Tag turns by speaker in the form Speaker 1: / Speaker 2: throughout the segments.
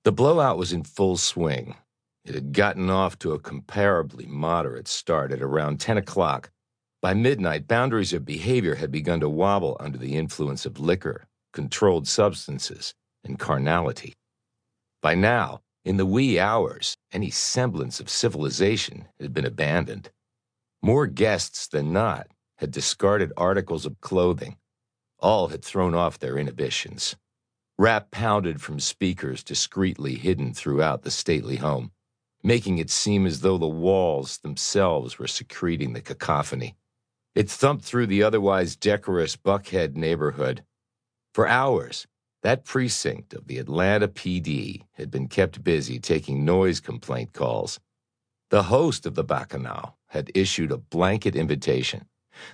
Speaker 1: The blowout was in full swing. It had gotten off to a comparably moderate start at around 10 o'clock. By midnight, boundaries of behavior had begun to wobble under the influence of liquor, controlled substances, and carnality. By now, in the wee hours, any semblance of civilization had been abandoned. More guests than not had discarded articles of clothing. All had thrown off their inhibitions. Rap pounded from speakers discreetly hidden throughout the stately home, making it seem as though the walls themselves were secreting the cacophony. It thumped through the otherwise decorous Buckhead neighborhood. For hours, that precinct of the Atlanta PD had been kept busy taking noise complaint calls. The host of the Bacchanal had issued a blanket invitation.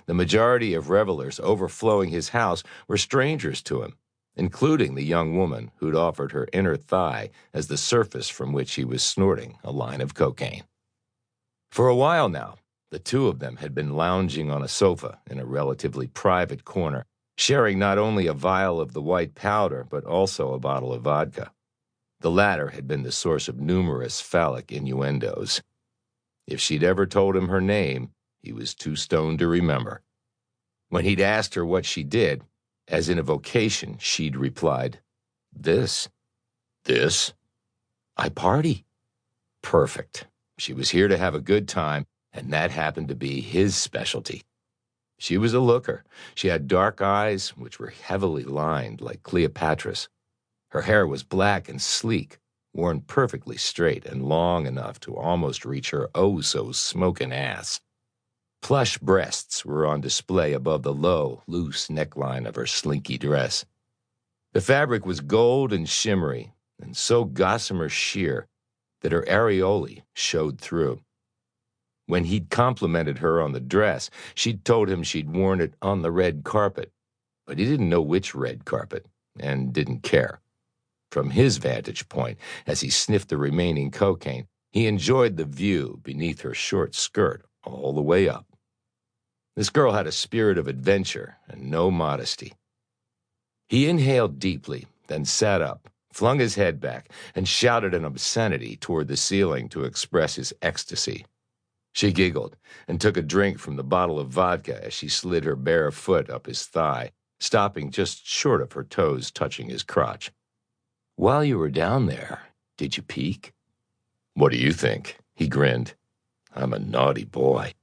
Speaker 1: The majority of revelers overflowing his house were strangers to him, including the young woman who'd offered her inner thigh as the surface from which he was snorting a line of cocaine. For a while now, the two of them had been lounging on a sofa in a relatively private corner, sharing not only a vial of the white powder, but also a bottle of vodka. The latter had been the source of numerous phallic innuendos. If she'd ever told him her name, he was too stoned to remember. When he'd asked her what she did, as in a vocation, she'd replied, "This." "This?" "I party." Perfect. She was here to have a good time, and that happened to be his specialty. She was a looker. She had dark eyes, which were heavily lined like Cleopatra's. Her hair was black and sleek, worn perfectly straight and long enough to almost reach her oh-so-smoking ass. Plush breasts were on display above the low, loose neckline of her slinky dress. The fabric was gold and shimmery, and so gossamer sheer that her areolae showed through. When he'd complimented her on the dress, she'd told him she'd worn it on the red carpet, but he didn't know which red carpet, and didn't care. From his vantage point, as he sniffed the remaining cocaine, he enjoyed the view beneath her short skirt all the way up. This girl had a spirit of adventure and no modesty. He inhaled deeply, then sat up, flung his head back, and shouted an obscenity toward the ceiling to express his ecstasy. She giggled and took a drink from the bottle of vodka as she slid her bare foot up his thigh, stopping just short of her toes touching his crotch. "While you were down there, did you peek?" "What do you think?" He grinned. "I'm a naughty boy."